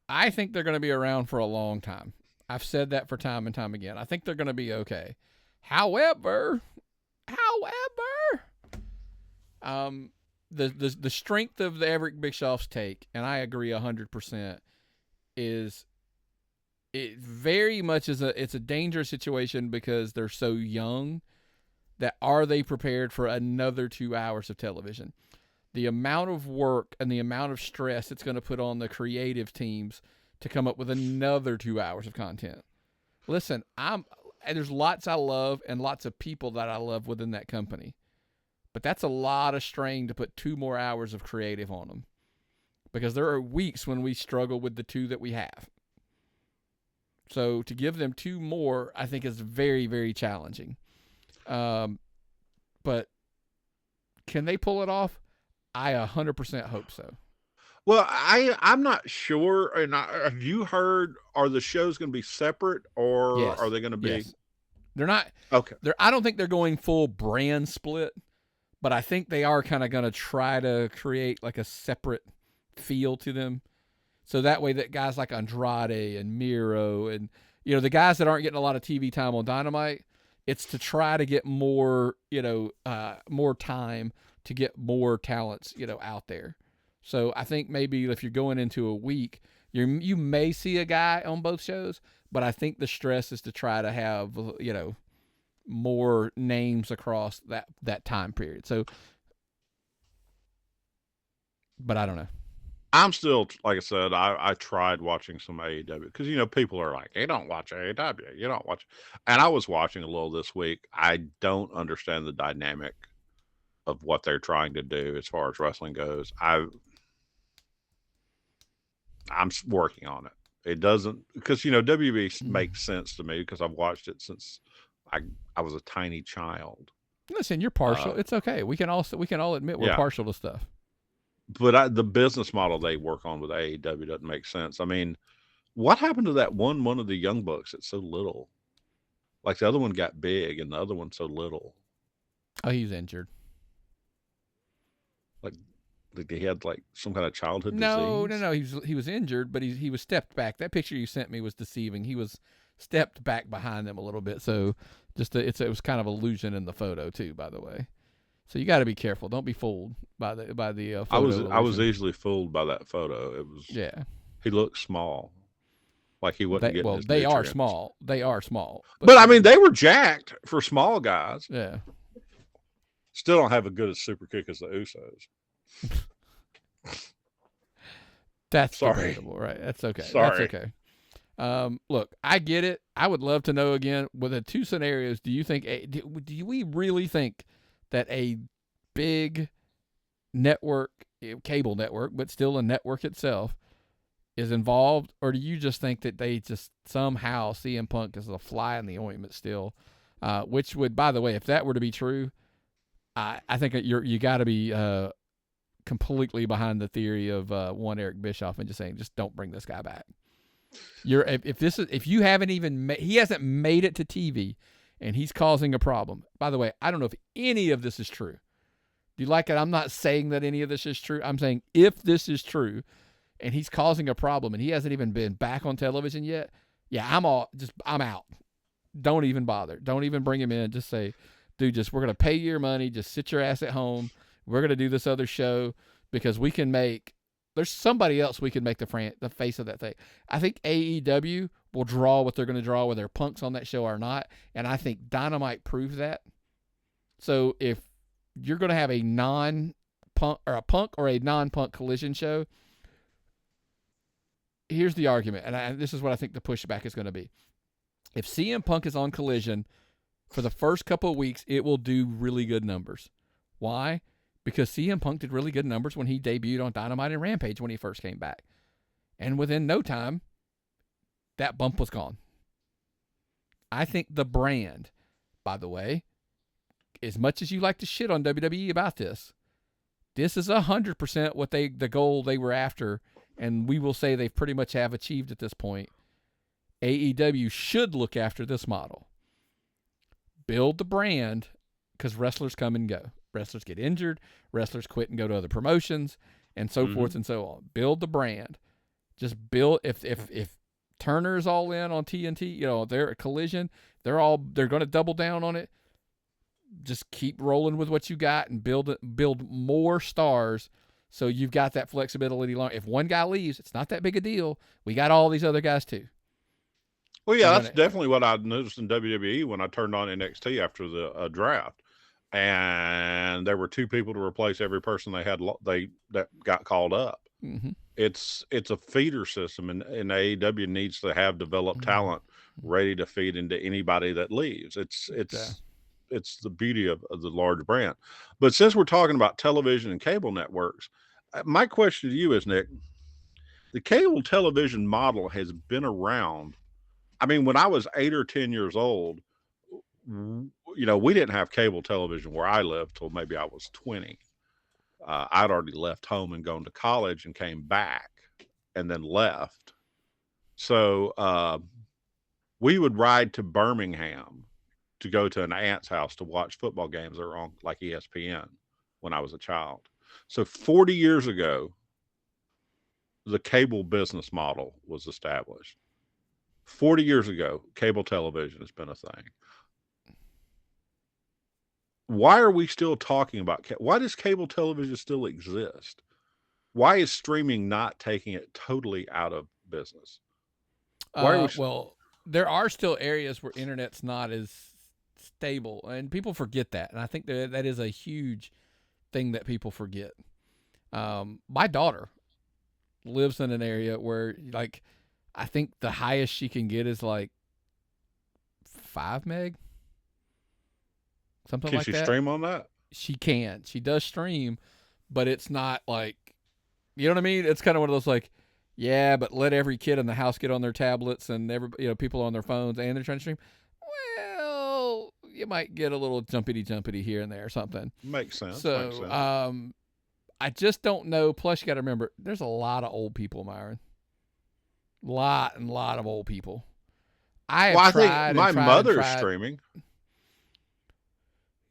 I think they're going to be around for a long time. I've said that for time and time again. I think they're going to be okay. However, the strength of the Eric Bischoff's take, and I agree 100%, is it very much it's a dangerous situation because they're so young. That are they prepared for another 2 hours of television? The amount of work and the amount of stress it's going to put on the creative teams to come up with another 2 hours of content. Listen, there's lots I love and lots of people that I love within that company. But that's a lot of strain to put 2 more hours of creative on them. Because there are weeks when we struggle with the 2 that we have. So to give them 2 more, I think is very, very challenging. But can they pull it off? I 100% hope so.
Well, I'm not sure. And have you heard, are the shows going to be separate or
Yes.
are they going to be?
Yes. They're not.
Okay.
I don't think they're going full brand split, but I think they are kind of going to try to create like a separate feel to them. So that way that guys like Andrade and Miro and, the guys that aren't getting a lot of TV time on Dynamite, it's to try to get more, more time to get more talents, out there. So I think maybe if you're going into a week, you may see a guy on both shows, but I think the stress is to try to have, more names across that time period. So, but I don't know.
I'm still, like I said, I tried watching some AEW because, people are like, you don't watch AEW. You don't watch. And I was watching a little this week. I don't understand the dynamic of what they're trying to do as far as wrestling goes. I'm working on it. It doesn't, because, WB makes sense to me because I've watched it since I was a tiny child.
Listen, you're partial. It's okay. We can all admit we're partial to stuff.
But the business model they work on with AEW doesn't make sense. I mean, what happened to that one of the Young Bucks that's so little? Like the other one got big and the other one so little.
Oh, he's injured.
Like he had like some kind of childhood disease?
No. He was injured, but he was stepped back. That picture you sent me was deceiving. He was stepped back behind them a little bit. So it was kind of illusion in the photo too, by the way. So you got to be careful. Don't be fooled by the photo.
I was easily fooled by that photo. It was He looked small, like he wasn't getting. Well,
they are small. They are small.
But I mean, they were jacked for small guys.
Yeah.
Still don't have as good a super kick as the Usos.
That's debatable, right? That's okay.
Sorry.
That's okay. Look, I get it. I would love to know again with the 2 scenarios. Do you think? Do we really think that a big network, cable network, but still a network itself, is involved? Or do you just think that they just somehow CM Punk is a fly in the ointment still? Which would, by the way, if that were to be true, I think you got to be completely behind the theory of one Eric Bischoff and just saying, just don't bring this guy back. If you haven't even he hasn't made it to TV and he's causing a problem. By the way, I don't know if any of this is true. Do you like it? I'm not saying that any of this is true. I'm saying if this is true and he's causing a problem and he hasn't even been back on television yet, I'm out. Don't even bother. Don't even bring him in. Just say, dude, we're going to pay you your money. Just sit your ass at home. We're going to do this other show because there's somebody else we can make the face of that thing. I think AEW will draw what they're going to draw, whether Punk's on that show or not. And I think Dynamite proves that. So if you're going to have a non-Punk or a Punk or a non-Punk Collision show, here's the argument, and this is what I think the pushback is going to be. If CM Punk is on Collision for the first couple of weeks, it will do really good numbers. Why? Because CM Punk did really good numbers when he debuted on Dynamite and Rampage when he first came back. And within no time, that bump was gone. I think the brand, by the way, as much as you like to shit on WWE about this is 100% what the goal they were after, and we will say they pretty much have achieved at this point. AEW should look after this model. Build the brand, because wrestlers come and go. Wrestlers get injured. Wrestlers quit and go to other promotions, and so forth and so on. Build the brand. Just build. If Turner's all in on TNT, they're at Collision. They're going to double down on it. Just keep rolling with what you got and build more stars, so you've got that flexibility. If one guy leaves, it's not that big a deal. We got all these other guys too.
Well, yeah, that's definitely what I noticed in WWE when I turned on NXT after the draft, and there were 2 people to replace every person they had that got called up.
Mm-hmm.
It's a feeder system, and AEW needs to have developed talent ready to feed into anybody that leaves. It's the beauty of the large brand. But since we're talking about television and cable networks, my question to you is, Nick, the cable television model has been around. I mean, when I was 8 or 10 years old, we didn't have cable television where I lived till maybe I was 20. I'd already left home and gone to college and came back and then left. So we would ride to Birmingham to go to an aunt's house to watch football games that were on like ESPN when I was a child. So 40 years ago, the cable business model was established. 40 years ago, cable television has been a thing. Why are we still talking about why does cable television still exist? Why is streaming not taking it totally out of business?
Well, there are still areas where internet's not as stable, and people forget that. And I think that is a huge thing that people forget. My daughter lives in an area where, like, I think the highest she can get is like 5 meg. Something like that.
Can she stream on that?
She can. She does stream, but it's not like, you know what I mean? It's kind of one of those like, yeah, but let every kid in the house get on their tablets and people on their phones and they're trying to stream. Well, you might get a little jumpity here and there or something.
Makes sense.
So, I just don't know. Plus, you got to remember, there's a lot of old people, Myron. Lot of old people.
I think my mother's streaming.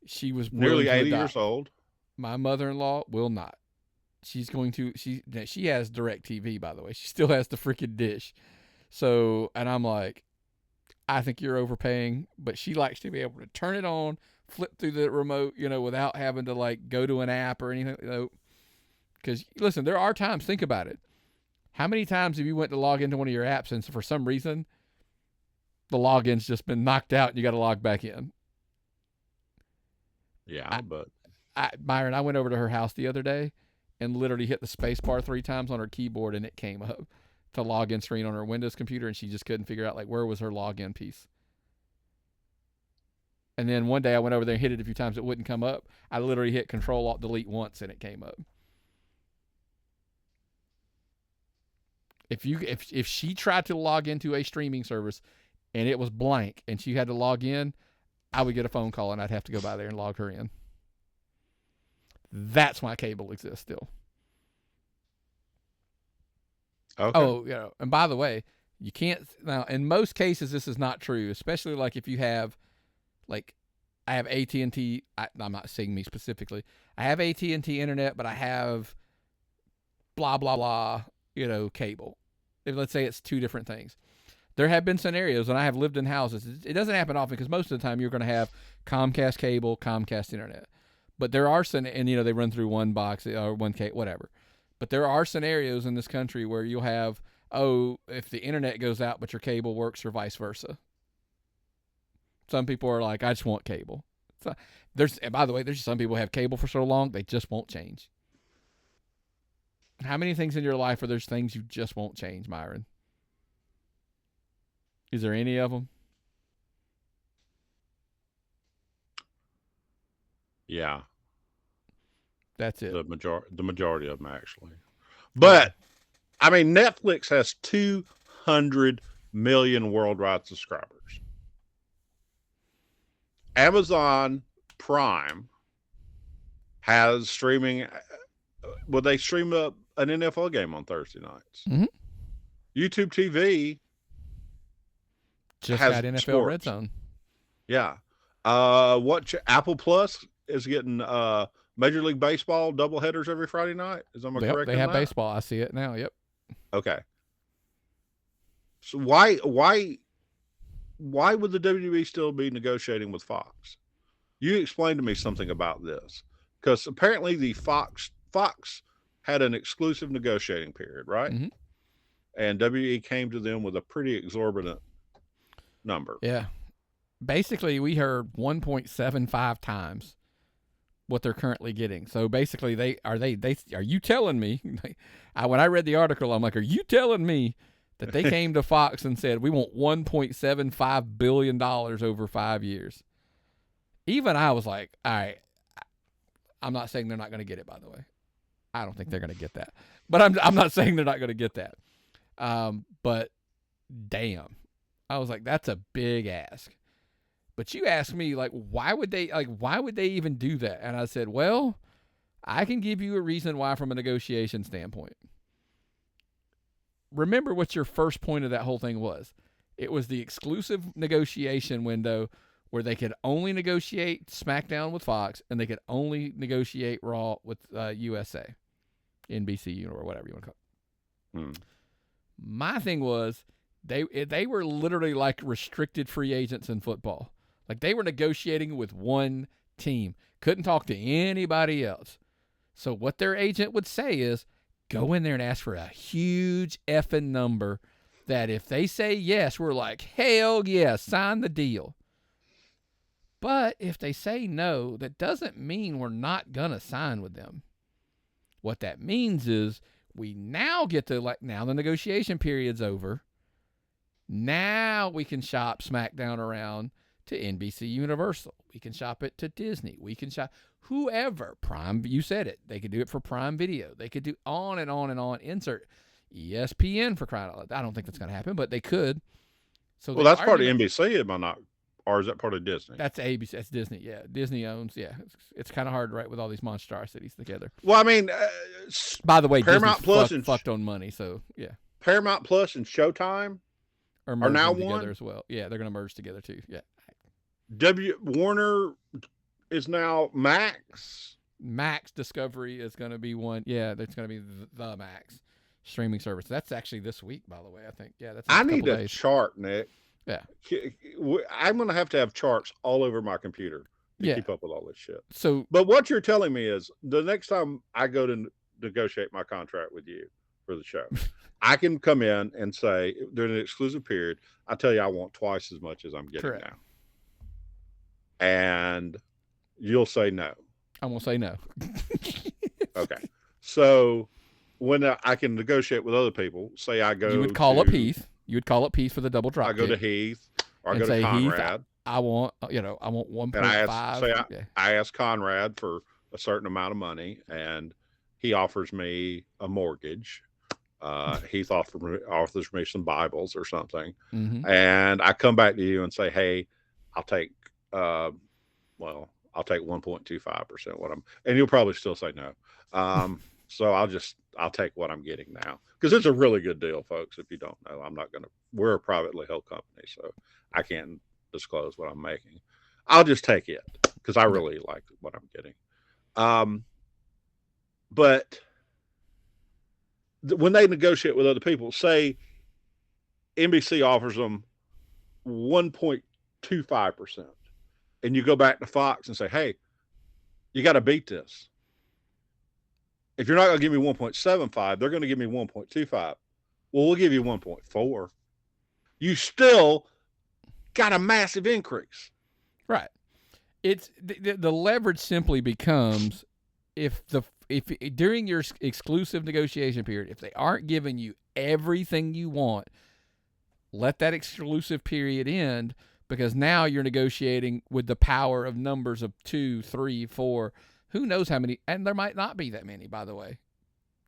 She was
nearly 80 years old.
My mother-in-law will not. She's going to. She has DirecTV, by the way. She still has the freaking dish. So, and I'm like, I think you're overpaying. But she likes to be able to turn it on, flip through the remote, without having to like go to an app or anything. Because listen, there are times. Think about it. How many times have you went to log into one of your apps and for some reason the login's just been knocked out and you got to log back in?
Yeah, but
Myron, I went over to her house the other day and literally hit the space bar 3 times on her keyboard and it came up to login screen on her Windows computer, and she just couldn't figure out like where was her login piece. And then one day I went over there and hit it a few times, it wouldn't come up. I literally hit Control-Alt-Delete once and it came up. If she tried to log into a streaming service and it was blank and she had to log in, I would get a phone call and I'd have to go by there and log her in. That's why cable exists still.
Okay.
Oh, and by the way, you can't now. In most cases, this is not true, especially like if you have, like, I have AT&T. I'm not saying me specifically. I have AT&T internet, but I have blah blah blah. Cable. Let's say it's 2 different things. There have been scenarios, and I have lived in houses. It doesn't happen often because most of the time you're going to have Comcast cable, Comcast internet. But there are some, and they run through one box or one cable, whatever. But there are scenarios in this country where you'll have oh, if the internet goes out but your cable works, or vice versa. Some people are like, I just want cable. So and by the way, there's some people who have cable for so long they just won't change. How many things in your life are there's things you just won't change, Myron? Is there any of them?
Yeah.
That's it.
The majority of them, actually. But, I mean, Netflix has 200 million worldwide subscribers. Amazon Prime has streaming. Well, they stream an NFL game on Thursday nights.
Mm-hmm.
YouTube TV
just
has
got NFL
sports.
Red Zone.
Yeah. Apple Plus is getting Major League Baseball doubleheaders every Friday night. Is that correct?
They have baseball. I see it now. Yep.
Okay. So why would the WWE still be negotiating with Fox? You explain to me something about this, because apparently the Fox had an exclusive negotiating period, right?
Mm-hmm.
And WWE came to them with a pretty exorbitant number.
Yeah. Basically, we heard 1.75 times what they're currently getting. So basically, are you telling me? When I read the article, I'm like, are you telling me that they came to Fox and said, we want $1.75 billion over 5 years? Even I was like, all right, I'm not saying they're not going to get it, by the way. I don't think they're going to get that. But I'm not saying they're not going to get that. But damn. I was like, that's a big ask. But you asked me, like, why would they even do that? And I said, well, I can give you a reason why from a negotiation standpoint. Remember what your first point of that whole thing was. It was the exclusive negotiation window where they could only negotiate SmackDown with Fox and they could only negotiate Raw with USA, NBC, or whatever you want to call it. My thing was they were literally like restricted free agents in football. Like, they were negotiating with one team. Couldn't talk to anybody else. So what their agent would say is, go in there and ask for a huge effing number that if they say yes, we're like, hell yeah, sign the deal. But if they say no, that doesn't mean we're not going to sign with them. What that means is we now get to, now the negotiation period's over. Now we can shop SmackDown around to NBC Universal. We can shop it to Disney. We can shop whoever. Prime, you said it. They could do it for Prime Video. They could do on and on and on. Insert ESPN for crying out loud. I don't think that's going to happen, but they could. So
that's part of NBC, am I not? Or is that part of Disney?
That's ABC. That's Disney. Yeah, Disney owns. Yeah, it's kind of hard, right, with all these monstrosities together.
Well, I mean,
by the way,
Paramount Plus
fucked on money. So yeah,
Paramount Plus and Showtime
are now together as well. Yeah, they're going to merge together too. Yeah.
Warner is now Max.
Max Discovery is going to be one. Yeah, that's going to be the Max streaming service. That's actually this week, by the way. I think. Yeah, that's.
I need a chart, Nick.
Yeah,
I'm going to have charts all over my computer to keep up with all this shit.
So,
but what you're telling me is the next time I go to negotiate my contract with you for the show, I can come in and say during an exclusive period, I tell you I want twice as much as I'm getting now. And you'll say no.
I won't say no.
Okay. So when I can negotiate with other people, say I go
You would call up Heath. You would call up Heath for the double drop.
I go to Heath or I go to Conrad.
Heath, I want 1.5.
And I ask Conrad for a certain amount of money and he offers me a mortgage. Heath offers me some Bibles or something.
Mm-hmm.
And I come back to you and say, hey, I'll take 1.25% and you'll probably still say no. So I'll take what I'm getting now because it's a really good deal, folks. If you don't know, we're a privately held company, so I can't disclose what I'm making. I'll just take it because I really like what I'm getting. But when they negotiate with other people, say NBC offers them 1.25%. And you go back to Fox and say, hey, you got to beat this. If you're not going to give me 1.75, they're going to give me 1.25. Well, we'll give you 1.4. You still got a massive increase.
Right. It's the leverage simply becomes if during your exclusive negotiation period, if they aren't giving you everything you want, let that exclusive period end, because now you're negotiating with the power of numbers of 2, 3, 4, who knows how many, and there might not be that many, by the way.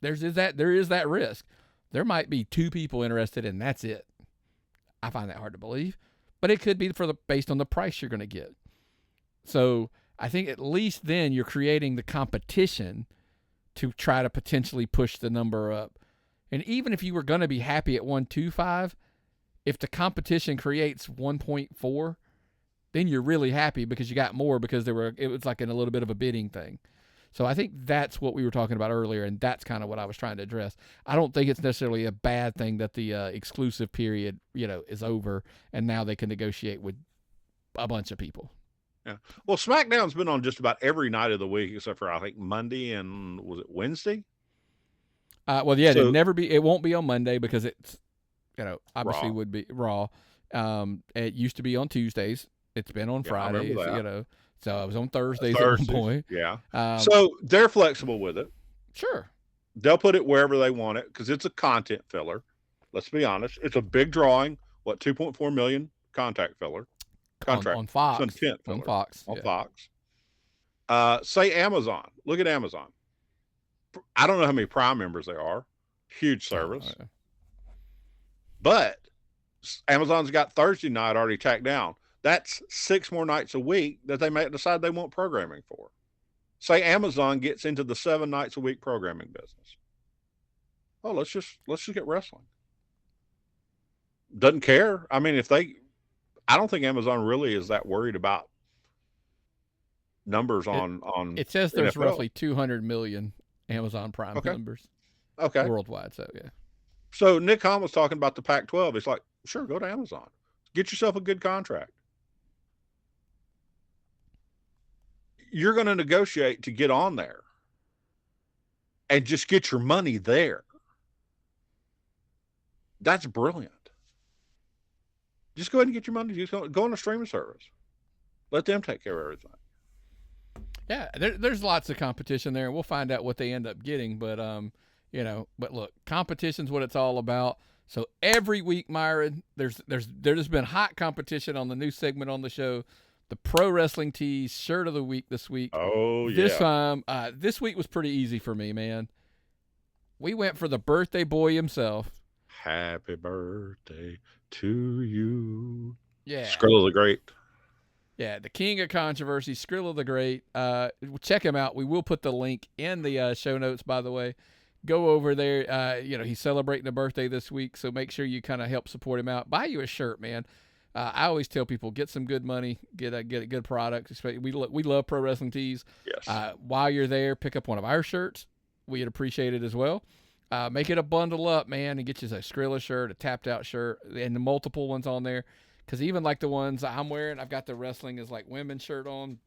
There is that risk. There might be 2 people interested, and that's it. I find that hard to believe, but it could be based on the price you're going to get. So I think at least then you're creating the competition to try to potentially push the number up. And even if you were going to be happy at 1.25, if the competition creates 1.4, then you're really happy because you got more, because it was like in a little bit of a bidding thing. So I think that's what we were talking about earlier, and that's kind of what I was trying to address. I don't think it's necessarily a bad thing that the exclusive period, is over, and now they can negotiate with a bunch of people.
Yeah. Well, SmackDown's been on just about every night of the week except for, I think, Monday and was it Wednesday?
Well, yeah, it won't be on Monday because it's, obviously
Raw.
would be Raw. It used to be on Tuesdays. It's been on Fridays, so it was on Thursdays at one point.
Yeah. So they're flexible with it.
Sure.
They'll put it wherever they want it because it's a content filler. Let's be honest. It's a big drawing. 2.4 million contract filler. Contract.
On Fox.
Content filler.
On Fox.
On
yeah.
Fox. Say Amazon. Look at Amazon. I don't know how many Prime members there are. Huge service. But Amazon's got Thursday night already tacked down. That's 6 more nights a week that they may decide they want programming for. Say Amazon gets into the 7 nights a week programming business. Oh, let's just get wrestling. Doesn't care. I mean, I don't think Amazon really is that worried about numbers on.
It says there's
NFL.
roughly 200 million Amazon Prime members.
Okay.
Worldwide. So yeah.
So Nick Hahn was talking about the Pac-12. It's like, sure, go to Amazon. Get yourself a good contract. You're going to negotiate to get on there and just get your money there. That's brilliant. Just go ahead and get your money. Just go on a streaming service. Let them take care of everything.
Yeah, there's lots of competition there. We'll find out what they end up getting, but but look, competition's what it's all about. So every week, Myron, there's been hot competition on the new segment on the show, the Pro Wrestling Tees Shirt of the Week this week.
Oh, yeah.
This week was pretty easy for me, man. We went for the birthday boy himself.
Happy birthday to you.
Yeah.
Skrilla the Great.
Yeah, the king of controversy, Skrilla the Great. Check him out. We will put the link in the show notes, by the way. Go over there. He's celebrating a birthday this week, so make sure you kind of help support him out. Buy you a shirt, man. I always tell people, get some good money, get a good product. We love Pro Wrestling Tees.
Yes.
While you're there, pick up one of our shirts. We'd appreciate it as well. Make it a bundle up, man, and get you a Skrilla shirt, a tapped out shirt, and the multiple ones on there. Because even like the ones I'm wearing, I've got the wrestling as like women's shirt on.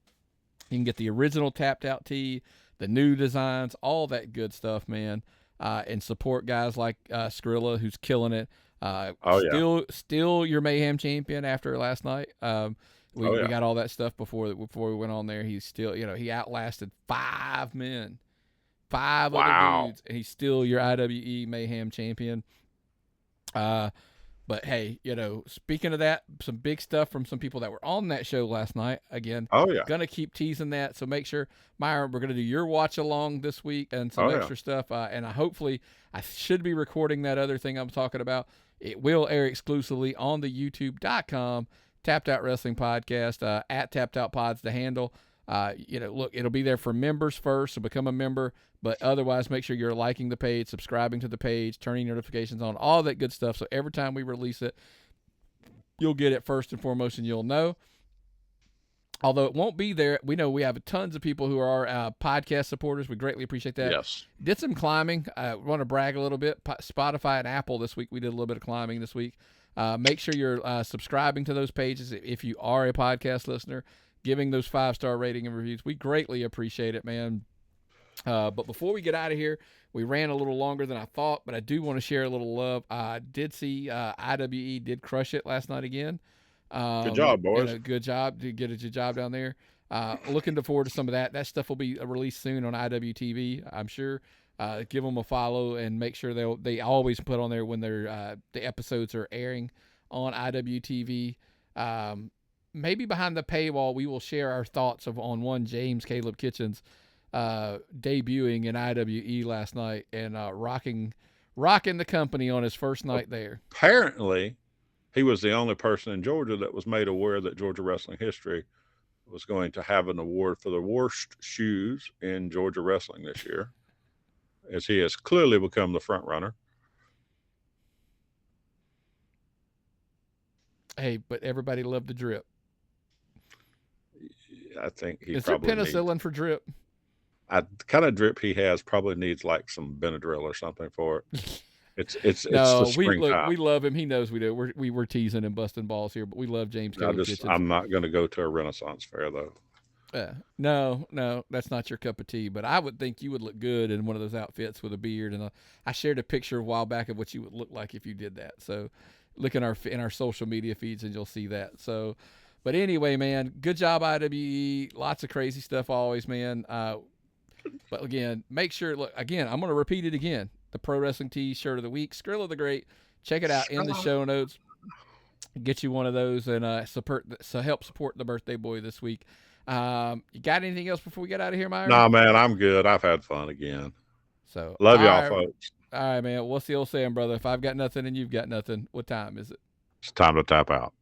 You can get the original tapped out tee, the new designs, all that good stuff, man. And support guys like Skrilla, who's killing it. Still your Mayhem champion after last night. We got all that stuff before we went on there. He's still, he outlasted 5 men, 5 other dudes, and he's still your IWE Mayhem champion. But hey, speaking of that, some big stuff from some people that were on that show last night. Again, gonna keep teasing that. So make sure, Myron, we're gonna do your watch along this week and some extra stuff. And I should be recording that other thing I'm talking about. It will air exclusively on the YouTube.com Tapped Out Wrestling Podcast at Tapped Out Pods, the handle. Look, it'll be there for members first, so become a member. But otherwise, make sure you're liking the page, subscribing to the page, turning notifications on, all that good stuff. So every time we release it, you'll get it first and foremost, and you'll know. Although it won't be there, we know we have tons of people who are our podcast supporters. We greatly appreciate that.
Yes.
Did some climbing. Want to brag a little bit. Spotify and Apple this week, we did a little bit of climbing this week. Make sure you're subscribing to those pages if you are a podcast listener, giving those 5-star rating and reviews. We greatly appreciate it, man. But before we get out of here, we ran a little longer than I thought, but I do want to share a little love. I did see IWE did crush it last night again.
Good job, boys.
Good job to get a job down there. Looking forward to some of that. That stuff will be released soon on IWTV, I'm sure. Give them a follow and make sure they always put on there when the episodes are airing on IWTV. Maybe behind the paywall, we will share our thoughts on one James Caleb Kitchens debuting in IWE last night and rocking the company on his first night there.
Apparently, he was the only person in Georgia that was made aware that Georgia wrestling history was going to have an award for the worst shoes in Georgia wrestling this year, as he has clearly become the front runner.
Hey, but everybody loved the drip.
I think he
Is there
probably
penicillin for drip?
The kind of drip he has probably needs like some Benadryl or something for it. It's
No,
the springtime.
we love him. He knows we do. We're teasing and busting balls here, but we love James Caleb Kitchens.
I'm not going to go to a Renaissance fair though.
No, that's not your cup of tea. But I would think you would look good in one of those outfits with a beard. And I shared a picture a while back of what you would look like if you did that. So look in our social media feeds and you'll see that. So, but anyway, man, good job IWE. Lots of crazy stuff always, man. But again, make sure. Look again. I'm going to repeat it again. The Pro Wrestling Tee shirt of the week, Skrilla the Great. Check it out in the show notes. Get you one of those and help support the birthday boy this week. You got anything else before we get out of here, Myron?
Nah, man, I'm good. I've had fun again.
So
love y'all, folks.
All right, man. What's the old saying, brother? If I've got nothing and you've got nothing, what time is it?
It's time to tap out.